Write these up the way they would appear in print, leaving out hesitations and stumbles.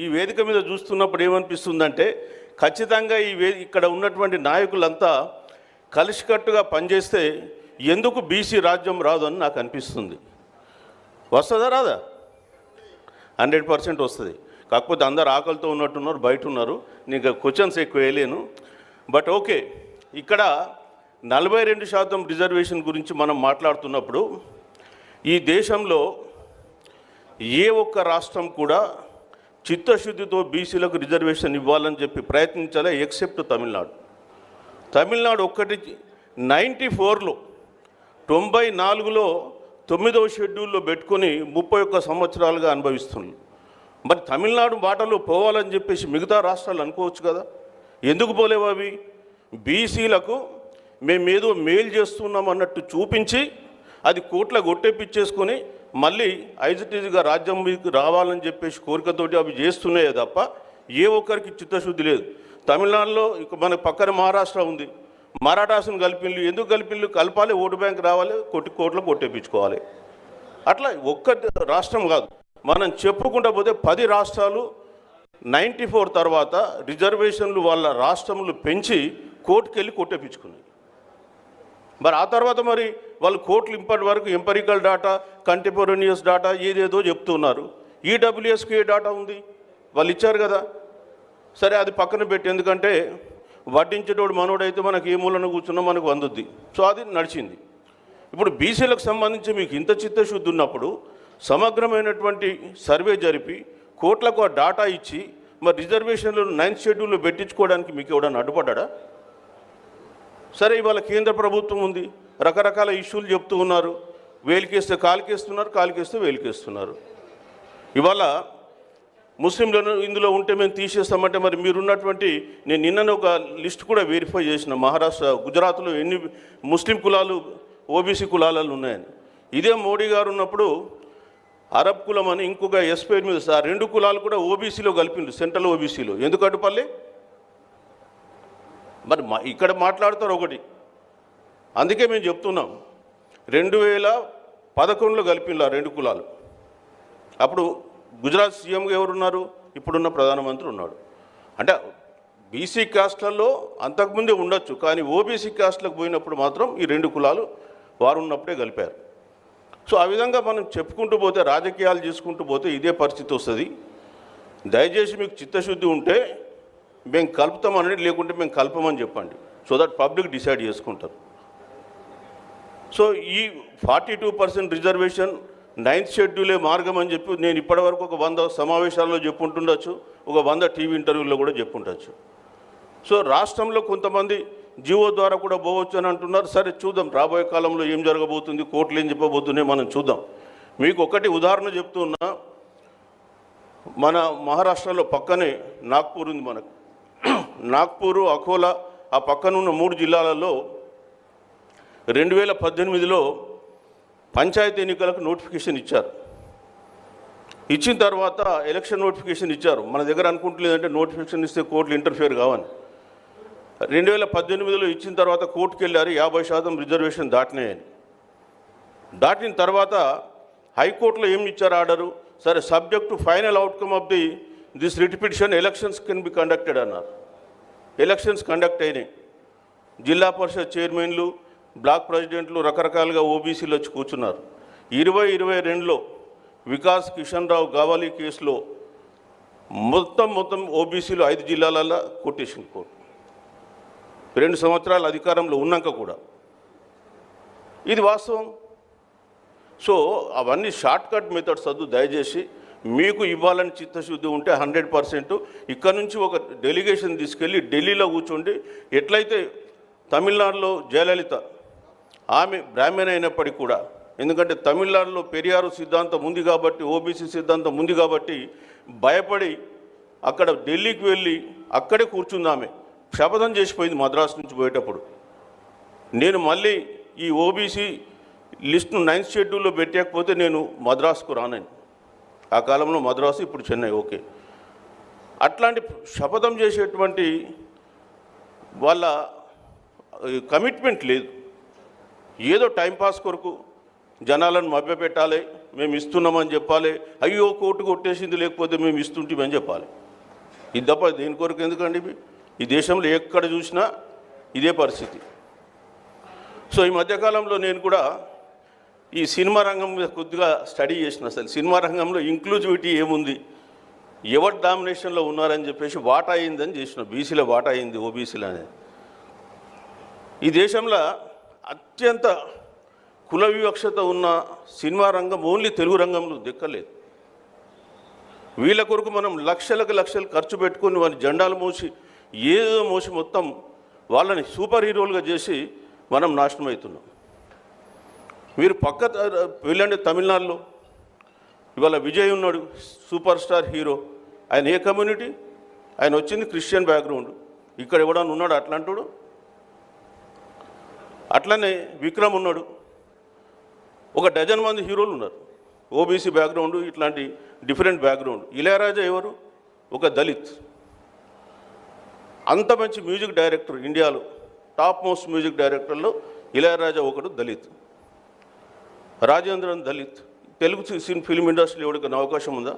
ఈ వేదిక మీద చూస్తున్నప్పుడు ఏమనిపిస్తుందంటే ఖచ్చితంగా ఇక్కడ ఉన్నటువంటి నాయకులంతా కలిసికట్టుగా పనిచేస్తే ఎందుకు బీసీ రాజ్యం రాదు అని నాకు అనిపిస్తుంది. వస్తుందా రాదా? 100% వస్తుంది. కాకపోతే అందరు ఆకలితో ఉన్నట్టున్నారు, బయట ఉన్నారు. నీకు క్వశ్చన్స్ ఎక్కువ వేయలేను. బట్ ఓకే, ఇక్కడ 42% రిజర్వేషన్ గురించి మనం మాట్లాడుతున్నప్పుడు ఈ దేశంలో ఏ ఒక్క రాష్ట్రం కూడా చిత్తశుద్ధితో బీసీలకు రిజర్వేషన్ ఇవ్వాలని చెప్పి ప్రయత్నించాలి, ఎక్సెప్ట్ తమిళనాడు. తమిళనాడు ఒక్కటి 94లో 94లో 9వ షెడ్యూల్లో పెట్టుకొని 31 సంవత్సరాలుగా అనుభవిస్తున్నారు. మరి తమిళనాడు బాటలో పోవాలని చెప్పేసి మిగతా రాష్ట్రాలు అనుకోవచ్చు కదా, ఎందుకు పోలేవు? అవి బీసీలకు మేమేదో మేలు చేస్తున్నాం అన్నట్టు చూపించి అది కోట్ల గొట్టెప్పించేసుకొని మళ్ళీ ఐజిటీజీగా రాజ్యం మీకు రావాలని చెప్పేసి కోరికతోటి అవి చేస్తున్నాయే తప్ప ఏ ఒక్కరికి చిత్తశుద్ధి లేదు. తమిళనాడులో ఇక మన పక్కన మహారాష్ట్ర ఉంది, మరాఠాసును కలిపిళ్ళు. ఎందుకు కలిపిళ్ళు? కలపాలి, ఓటు బ్యాంక్ రావాలి, కోట్ల కొట్టేపించుకోవాలి. అట్లా ఒక్క రాష్ట్రం కాదు, మనం చెప్పుకుంటూ పోతే 10 రాష్ట్రాలు 94 తర్వాత రిజర్వేషన్లు వాళ్ళ రాష్ట్రములు పెంచి కోర్టుకెళ్ళి కొట్టేపించుకున్నాయి. మరి ఆ తర్వాత మరి వాళ్ళు కోర్టులు ఇప్పటి వరకు ఎంపరికల్ డాటా, కంటెంపరేనియస్ డాటా ఏదేదో చెప్తున్నారు. ఈడబ్ల్యూఎస్కి ఏ డాటా ఉంది? వాళ్ళు ఇచ్చారు కదా. సరే, అది పక్కన పెట్టి, ఎందుకంటే వడ్డించేటోడు మనోడైతే మనకి ఏ మూలన కూర్చున్నా మనకు అందుద్ది. సో అది నడిచింది. ఇప్పుడు బీసీలకు సంబంధించి మీకు ఇంత చిత్తశుద్ధి ఉన్నప్పుడు సమగ్రమైనటువంటి సర్వే జరిపి కోట్లకు ఆ డాటా ఇచ్చి మరి రిజర్వేషన్లు 9th షెడ్యూల్లో పెట్టించుకోవడానికి మీకు ఎవడన్నా అడ్డుపడ్డా? సరే, ఇవాళ కేంద్ర ప్రభుత్వం ఉంది, రకరకాల ఇష్యూలు చెప్తూ ఉన్నారు. వేలికేస్తే కాలికేస్తున్నారు, కాలికేస్తే వేలికేస్తున్నారు. ఇవాళ ముస్లింలను ఇందులో ఉంటే మేము తీసేస్తామంటే మరి మీరున్నటువంటి, నేను నిన్ననే ఒక లిస్ట్ కూడా వెరిఫై చేసిన, మహారాష్ట్ర, గుజరాత్లో ఎన్ని ముస్లిం కులాలు ఓబీసీ కులాలలో ఉన్నాయని. ఇదే మోడీ గారు ఉన్నప్పుడు అరబ్ కులం అని ఇంకొక ఎస్పేర్ మీద 2 కులాలు కూడా ఓబీసీలో కలిపిండు, సెంట్రల్ ఓబీసీలో. ఎందుకు అడ్డుపల్లే? మరి ఇక్కడ మాట్లాడతారు ఒకటి. అందుకే మేము చెప్తున్నాం, 2011లో కలిపిండు ఆ 2 కులాలు. అప్పుడు గుజరాత్ సీఎంగా ఎవరున్నారు? ఇప్పుడున్న ప్రధానమంత్రి ఉన్నాడు. అంటే బీసీ కాస్ట్లలో అంతకుముందే ఉండొచ్చు, కానీ ఓబీసీ కాస్ట్లకు పోయినప్పుడు మాత్రం ఈ 2 కులాలు వారు ఉన్నప్పుడే కలిపారు. సో ఆ విధంగా మనం చెప్పుకుంటూ పోతే, రాజకీయాలు చేసుకుంటూ పోతే ఇదే పరిస్థితి వస్తుంది. దయచేసి మీకు చిత్తశుద్ధి ఉంటే మేము కలుపుతామని, లేకుంటే మేము కలపమని చెప్పండి. సో దట్ పబ్లిక్ డిసైడ్ చేసుకుంటారు. సో ఈ 42% రిజర్వేషన్ 9th షెడ్యూలే మార్గం అని చెప్పి నేను ఇప్పటివరకు ఒక 100 సమావేశాల్లో చెప్పుంటుండొచ్చు, ఒక 100 టీవీ ఇంటర్వ్యూల్లో కూడా చెప్పుండొచ్చు. సో రాష్ట్రంలో కొంతమంది జీవో ద్వారా కూడా పోవచ్చు అని అంటున్నారు. సరే, చూద్దాం రాబోయే కాలంలో ఏం జరగబోతుంది, కోర్టులు ఏం చెప్పబోతున్నాయి మనం చూద్దాం. మీకు ఒకటి ఉదాహరణ చెప్తున్నా, మన మహారాష్ట్రలో పక్కనే నాగ్పూర్ ఉంది. మనకు నాగ్పూరు, అకోలా, ఆ పక్కనున్న 3 జిల్లాలలో 2018లో పంచాయతీ ఎన్నికలకు నోటిఫికేషన్ ఇచ్చారు. ఇచ్చిన తర్వాత ఎలక్షన్ నోటిఫికేషన్ ఇచ్చారు. మన దగ్గర అనుకుంటలేదంటే నోటిఫికేషన్ ఇస్తే కోర్టులు ఇంటర్ఫియర్ కావని. 2018లో ఇచ్చిన తర్వాత కోర్టుకు వెళ్ళారు, 50% రిజర్వేషన్ దాటినాయని. దాటిన తర్వాత హైకోర్టులో ఏమి ఇచ్చారు ఆర్డరు? సరే, subject to final outcome of this writ petition elections can be conducted అన్నారు. ఎలక్షన్స్ కండక్ట్ అయినాయి. జిల్లా పరిషత్ చైర్మన్లు, బ్లాక్ ప్రెసిడెంట్లు, రకరకాలుగా ఓబీసీలు వచ్చి కూర్చున్నారు. 2022లో వికాస్ కిషన్ రావు గావాలి కేసులో మొత్తం ఓబీసీలు 5 జిల్లాలలో కొట్టేసింది కోర్టు. 2 సంవత్సరాలు అధికారంలో ఉన్నాక కూడా. ఇది వాస్తవం. సో అవన్నీ షార్ట్ కట్ మెథడ్స్ వద్దు. దయచేసి మీకు ఇవ్వాలని చిత్తశుద్ధి ఉంటే 100% ఇక్కడ నుంచి ఒక డెలిగేషన్ తీసుకెళ్ళి ఢిల్లీలో కూర్చోండి. ఎట్లయితే తమిళనాడులో జయలలిత, ఆమె బ్రాహ్మణ అయినప్పటికీ కూడా, ఎందుకంటే తమిళనాడులో పెరియారు సిద్ధాంతం ఉంది కాబట్టి, ఓబీసీ సిద్ధాంతం ఉంది కాబట్టి భయపడి అక్కడ ఢిల్లీకి వెళ్ళి అక్కడే కూర్చుంది. ఆమె శపథం చేసిపోయింది మద్రాసు నుంచి పోయేటప్పుడు. నేను మళ్ళీ ఈ ఓబీసీ లిస్టును 9th షెడ్యూల్లో పెట్టకపోతే నేను మద్రాసుకు రానని. ఆ కాలంలో మద్రాసు, ఇప్పుడు చెన్నై. ఓకే, అట్లాంటి శపథం చేసేటువంటి వాళ్ళ కమిట్మెంట్ లేదు. ఏదో టైంపాస్ కొరకు జనాలను మభ్యపెట్టాలి, మేము ఇస్తున్నామని చెప్పాలి, అయ్యో కోర్టు కొట్టేసింది లేకపోతే మేము ఇస్తుంటామని చెప్పాలి. ఇది తప్ప దేని కొరకు ఎందుకండి? ఈ దేశంలో ఎక్కడ చూసినా ఇదే పరిస్థితి. సో ఈ మధ్యకాలంలో నేను కూడా ఈ సినిమా రంగం మీద కొద్దిగా స్టడీ చేసిన. అసలు సినిమా రంగంలో ఇంక్లూజివిటీ ఏముంది, ఎవరు డామినేషన్లో ఉన్నారని చెప్పేసి వాటా అయిందని చేసిన. బీసీలో వాటా అయింది, ఓబీసీలో అనేది. ఈ దేశంలో అత్యంత కుల వివక్షత ఉన్న సినిమా రంగం ఓన్లీ తెలుగు రంగంలో దిక్కలేదు. వీళ్ళ కొరకు మనం లక్షలకు లక్షలు ఖర్చు పెట్టుకొని వారి జెండాలు మోసి ఏదో మోసి మొత్తం వాళ్ళని సూపర్ హీరోలుగా చేసి మనం నాశనం అవుతున్నాం. మీరు వెళ్ళండి తమిళనాడులో, ఇవాళ విజయ్ ఉన్నాడు, సూపర్ స్టార్ హీరో. ఆయన ఏ కమ్యూనిటీ? ఆయన వచ్చింది క్రిస్టియన్ బ్యాక్గ్రౌండ్. ఇక్కడ ఎవడన్నా ఉన్నాడు అట్లాంటాడు? అట్లనే విక్రమ్ ఉన్నాడు, ఒక డజన్ మంది హీరోలు ఉన్నారు ఓబీసీ బ్యాక్గ్రౌండ్, ఇట్లాంటి డిఫరెంట్ బ్యాక్గ్రౌండ్. ఇళయరాజా ఎవరు? ఒక దళిత్. అంత మంచి మ్యూజిక్ డైరెక్టర్, ఇండియాలో టాప్ మోస్ట్ మ్యూజిక్ డైరెక్టర్లో ఇళయరాజా ఒకడు దళిత్. రాజేంద్రన్ దళిత్. తెలుగు ఫిల్మ్ ఇండస్ట్రీలో ఎవరికైనా అవకాశం ఉందా?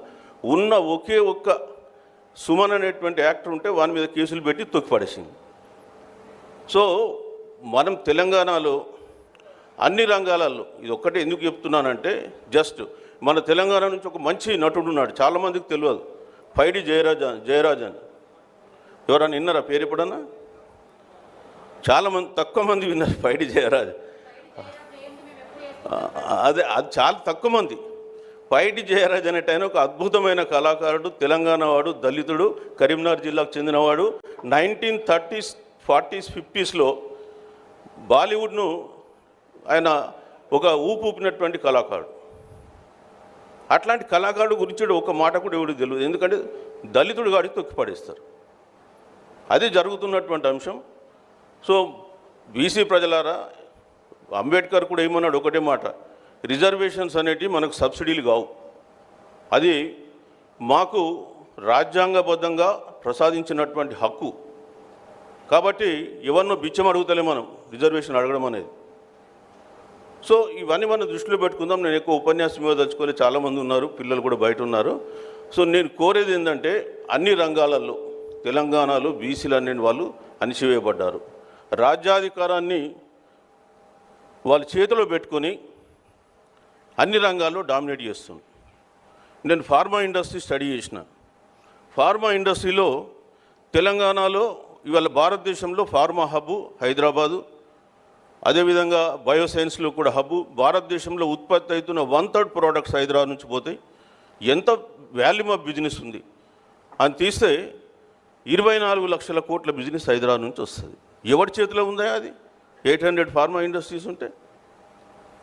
ఉన్న ఒకే ఒక్క సుమన్ అనేటువంటి యాక్టర్ ఉంటే వాని మీద కేసులు పెట్టి తొక్కిపడేసింది. సో మనం తెలంగాణలో అన్ని రంగాలలో, ఇది ఒక్కటే ఎందుకు చెప్తున్నానంటే, జస్ట్ మన తెలంగాణ నుంచి ఒక మంచి నటుడు ఉన్నాడు, చాలామందికి తెలియదు, పైడి జయరాజ్ అని. ఎవరన్నా విన్నారా పేరు ఎప్పుడన్నా? చాలామంది, తక్కువ మంది విన్నారు పైడి జయరాజ్. అది చాలా తక్కువ మంది. పైడి జయరాజ్ అనేట ఆయన ఒక అద్భుతమైన కళాకారుడు, తెలంగాణ వాడు, దళితుడు, కరీంనగర్ జిల్లాకు చెందినవాడు. 1930s, 40s, 50sలో బాలీవుడ్ను ఆయన ఒక ఊపినటువంటి కళాకారుడు. అట్లాంటి కళాకారుడు గురించి ఒక మాట కూడా ఎవరికి తెలియదు, ఎందుకంటే దళితుడు గాడికి తొక్కిపడేస్తారు. అది జరుగుతున్నటువంటి అంశం. సో బీసీ ప్రజలారా, అంబేద్కర్ కూడా ఏమన్నాడు ఒకటే మాట, రిజర్వేషన్స్ అనేటివి మనకు సబ్సిడీలు కావు, అది మాకు రాజ్యాంగబద్ధంగా ప్రసాదించినటువంటి హక్కు. కాబట్టి ఎవరినో బిచ్చం అడుగుతలే మనం రిజర్వేషన్ అడగడం అనేది. సో ఇవన్నీ మనం దృష్టిలో పెట్టుకుందాం. నేను ఎక్కువ ఉపన్యాసం ఇవ్వదలుచుకోలే, చాలామంది ఉన్నారు, పిల్లలు కూడా బయట ఉన్నారు. సో నేను కోరేది ఏంటంటే, అన్ని రంగాలలో తెలంగాణలో బీసీలు అనే వాళ్ళు అణిచివేయబడ్డారు. రాజ్యాధికారాన్ని వాళ్ళ చేతిలో పెట్టుకొని అన్ని రంగాల్లో డామినేట్ చేస్తుంది. నేను ఫార్మా ఇండస్ట్రీ స్టడీ చేసిన. ఫార్మా ఇండస్ట్రీలో తెలంగాణలో ఇవాళ భారతదేశంలో ఫార్మా హబ్బు హైదరాబాదు, అదేవిధంగా బయోసైన్స్లో కూడా హబ్బు. భారతదేశంలో ఉత్పత్తి అవుతున్న 1/3 ప్రోడక్ట్స్ హైదరాబాద్ నుంచి పోతాయి. ఎంత వాల్యూమ్ ఆఫ్ బిజినెస్ ఉంది అని తీస్తే 24 లక్షల కోట్ల బిజినెస్ హైదరాబాద్ నుంచి వస్తుంది. ఎవరి చేతిలో ఉందా అది? 800 ఫార్మా ఇండస్ట్రీస్ ఉంటే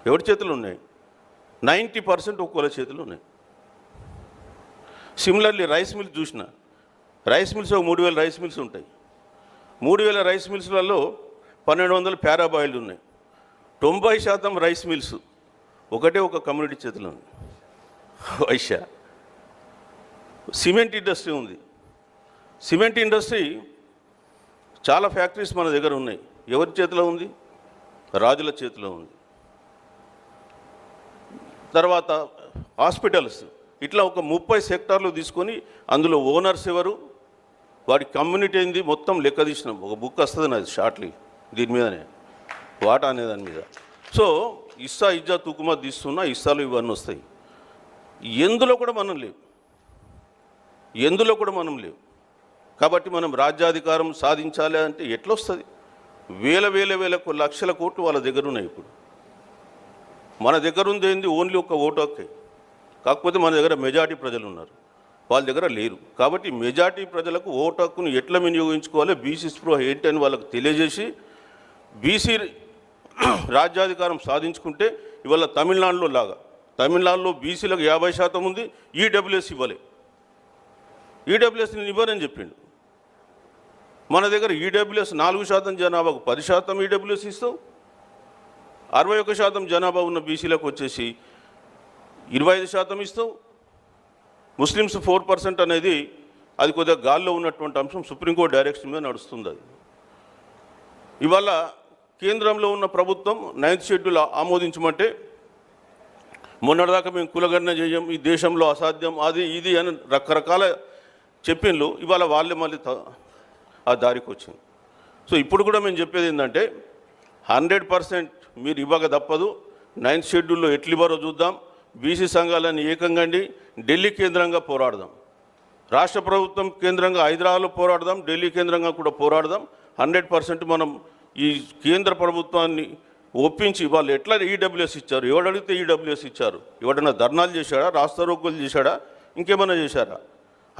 ఎవరి చేతులు ఉన్నాయి? 90% ఒక్కోల చేతులు ఉన్నాయి. సిమిలర్లీ రైస్ మిల్స్ చూసిన, రైస్ మిల్స్ 3000 రైస్ మిల్స్ ఉంటాయి. 3000 రైస్ మిల్స్లలో 1200 పారాబాయిల్డ్ ఉన్నాయి. 90% రైస్ మిల్స్ ఒకటే ఒక కమ్యూనిటీ చేతిలో ఉంది, వైశ్య. సిమెంట్ ఇండస్ట్రీ ఉంది. సిమెంట్ ఇండస్ట్రీ చాలా ఫ్యాక్టరీస్ మన దగ్గర ఉన్నాయి. ఎవరి చేతిలో ఉంది? రాజుల చేతిలో ఉంది. తర్వాత హాస్పిటల్స్, ఇట్లా ఒక 30 సెక్టార్లు తీసుకొని అందులో ఓనర్స్ ఎవరు, వాడి కమ్యూనిటీ ఏంది, మొత్తం లెక్క తీసినాం. ఒక బుక్ వస్తుంది నాది షార్ట్లీ దీని మీదనే, వాటా అనే దాని మీద. సో ఇస్సా ఇజ్జా తుకుమా తీస్తున్నా, ఇస్సాలు ఇవన్నీ వస్తాయి. ఎందులో కూడా మనం లేవు, ఎందులో కూడా మనం లేవు. కాబట్టి మనం రాజ్యాధికారం సాధించాలి అంటే ఎట్లా వస్తుంది? వేల లక్షల కోట్లు వాళ్ళ దగ్గర ఉన్నాయి. ఇప్పుడు మన దగ్గర ఉంది ఏంది? ఓన్లీ ఒక ఓటు హక్కే. కాకపోతే మన దగ్గర మెజారిటీ ప్రజలు ఉన్నారు, వాళ్ళ దగ్గర లేరు. కాబట్టి మెజారిటీ ప్రజలకు ఓటు హక్కును ఎట్లా వినియోగించుకోవాలి, బీసీ స్పృహ ఏంటి అని వాళ్ళకు తెలియజేసి బీసీ రాజ్యాధికారం సాధించుకుంటే, ఇవాళ తమిళనాడులో లాగా, తమిళనాడులో బీసీలకు 50% ఉంది, ఈడబ్ల్యూఎస్ ఇవ్వలే. ఈడబ్ల్యూఎస్ నేను ఇవ్వనని చెప్పిండు. మన దగ్గర ఈడబ్ల్యూఎస్ 4% జనాభాకు 10% ఈడబ్ల్యూఎస్ ఇస్తావు, 61% జనాభా ఉన్న బీసీలకు వచ్చేసి 25% ఇస్తావు. ముస్లిమ్స్ 4% అనేది అది కొద్దిగా గాల్లో ఉన్నటువంటి అంశం, సుప్రీంకోర్టు డైరెక్షన్ మీద నడుస్తుంది. అది ఇవాళ కేంద్రంలో ఉన్న ప్రభుత్వం 9th షెడ్యూల్ ఆమోదించమంటే మొన్నటిదాకా మేము కులగణన చేయం, ఈ దేశంలో అసాధ్యం, అది ఇది అని రకరకాల చెప్పిండ్రు. ఇవాళ వాళ్ళే మళ్ళీ ఆ దారికి వచ్చింది. సో ఇప్పుడు కూడా మేము చెప్పేది ఏంటంటే 100% మీరు ఇవ్వక తప్పదు. 9th షెడ్యూల్లో ఎట్లు ఇవ్వరో చూద్దాం. బీసీ సంఘాలని ఏకంగండి ఢిల్లీ కేంద్రంగా పోరాడదాం. రాష్ట్ర ప్రభుత్వం కేంద్రంగా హైదరాబాద్లో పోరాడదాం, ఢిల్లీ కేంద్రంగా కూడా పోరాడదాం. 100% మనం ఈ కేంద్ర ప్రభుత్వాన్ని ఒప్పించి వాళ్ళు ఎట్లా ఈడబ్ల్యూఎస్ ఇచ్చారు, ఎవడు అడిగితే ఈడబ్ల్యూఎస్ ఇచ్చారు, ఎవడన్నా ధర్నాలు చేశాడా, రాస్తారోకోలు చేశాడా, ఇంకేమైనా చేశారా?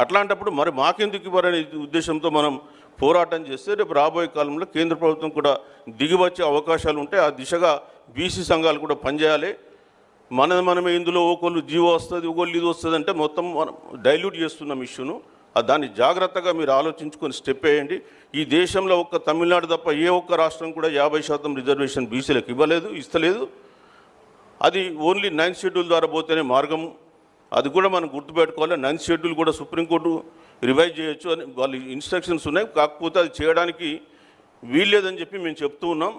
అట్లాంటప్పుడు మరి మాకెందుకు ఇవ్వరనే ఉద్దేశంతో మనం పోరాటం చేస్తే రేపు రాబోయే కాలంలో కేంద్ర ప్రభుత్వం కూడా దిగివచ్చే అవకాశాలు ఉంటాయి. ఆ దిశగా బీసీ సంఘాలు కూడా పనిచేయాలి. మనమే ఇందులో ఒకళ్ళు జీవో వస్తుంది, ఒకళ్ళు ఇది వస్తుంది అంటే మొత్తం మనం డైల్యూట్ చేస్తున్నాం ఇష్యూను. దాన్ని జాగ్రత్తగా మీరు ఆలోచించుకొని స్టెప్ వేయండి. ఈ దేశంలో ఒక్క తమిళనాడు తప్ప ఏ ఒక్క రాష్ట్రం కూడా 50% రిజర్వేషన్ బీసీలకు ఇవ్వలేదు, ఇస్తలేదు. అది ఓన్లీ 9th షెడ్యూల్ ద్వారా పోతేనే మార్గం. అది కూడా మనం గుర్తుపెట్టుకోవాలి. 9th షెడ్యూల్ కూడా సుప్రీంకోర్టు రివైజ్ చేయొచ్చు అని వాళ్ళు ఇన్స్ట్రక్షన్స్ ఉన్నాయి. కాకపోతే అది చేయడానికి వీల్లేదని చెప్పి మేము చెప్తూ ఉన్నాం.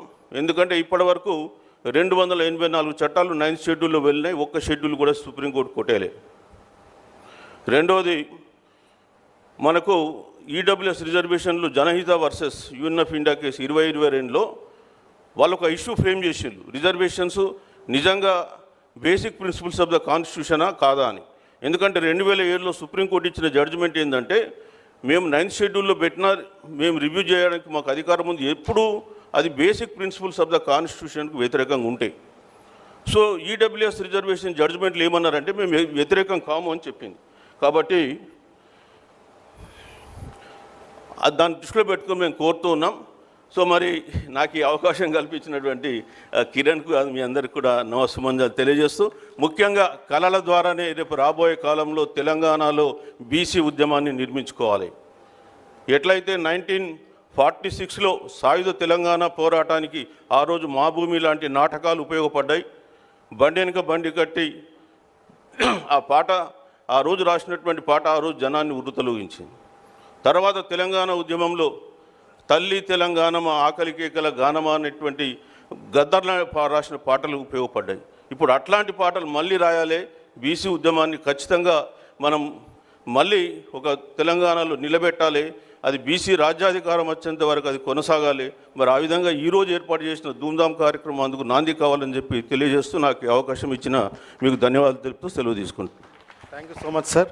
ఎందుకంటే ఇప్పటి వరకు 284 చట్టాలు 9th షెడ్యూల్లో వెళ్ళినాయి, ఒక్క షెడ్యూల్ కూడా సుప్రీంకోర్టు కొట్టేలే. రెండోది, మనకు ఈడబ్ల్యూఎస్ రిజర్వేషన్లు Janhit versus Union of India case 2022లో వాళ్ళు ఒక ఇష్యూ ఫ్రేమ్ చేసిండ్రు. రిజర్వేషన్స్ నిజంగా బేసిక్ ప్రిన్సిపల్స్ ఆఫ్ ద కాన్స్టిట్యూషనా కాదా అని. ఎందుకంటే 2007లో సుప్రీంకోర్టు ఇచ్చిన జడ్జిమెంట్ ఏంటంటే, మేము 9th షెడ్యూల్లో పెట్టినా మేము రివ్యూ చేయడానికి మాకు అధికారం ఉంది ఎప్పుడు అది బేసిక్ ప్రిన్సిపల్స్ ఆఫ్ ద కాన్స్టిట్యూషన్కు వ్యతిరేకంగా ఉంటాయి. సో ఈడబ్ల్యూఎస్ రిజర్వేషన్ జడ్జిమెంట్లు ఏమన్నారంటే మేము వ్యతిరేకం కాము అని చెప్పింది. కాబట్టి దాన్ని దృష్టిలో పెట్టుకొని మేము కోరుతూ ఉన్నాం. సో మరి నాకు ఈ అవకాశం కల్పించినటువంటి కిరణ్కు మీ అందరికీ కూడా నమస్సుమంజలు తెలియజేస్తూ, ముఖ్యంగా కళల ద్వారానే రేపు రాబోయే కాలంలో తెలంగాణలో బీసీ ఉద్యమాన్ని నిర్మించుకోవాలి. ఎట్లయితే 1946లో సాయుధ తెలంగాణ పోరాటానికి ఆ రోజు మా భూమి లాంటి నాటకాలు ఉపయోగపడ్డాయి. బండి వెనుక బండి కట్టి ఆ పాట, ఆ రోజు రాసినటువంటి పాట ఆ రోజు జనాన్ని ఉర్రుతలూగించింది. తర్వాత తెలంగాణ ఉద్యమంలో తల్లి తెలంగాణ మా ఆకలి కేకల గానమా అనేటువంటి గద్దర్ల రాసిన పాటలు ఉపయోగపడ్డాయి. ఇప్పుడు అట్లాంటి పాటలు మళ్ళీ రాయాలి. బీసీ ఉద్యమాన్ని ఖచ్చితంగా మనం మళ్ళీ ఒక తెలంగాణలో నిలబెట్టాలి. అది బీసీ రాజ్యాధికారం వచ్చేంత వరకు అది కొనసాగాలి. మరి ఆ విధంగా ఈరోజు ఏర్పాటు చేసిన ధూమ్ధామ్ కార్యక్రమం అందుకు నాంది కావాలని చెప్పి తెలియజేస్తూ నాకు అవకాశం ఇచ్చిన మీకు ధన్యవాదాలు తెలుపుతూ సెలవు తీసుకుంటున్నాను. Thank you so much sir.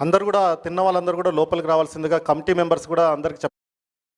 అందరు కూడా తిన్న వాళ్ళందరూ కూడా లోపలికి రావాల్సిందిగా కమిటీ మెంబర్స్ కూడా అందరికీ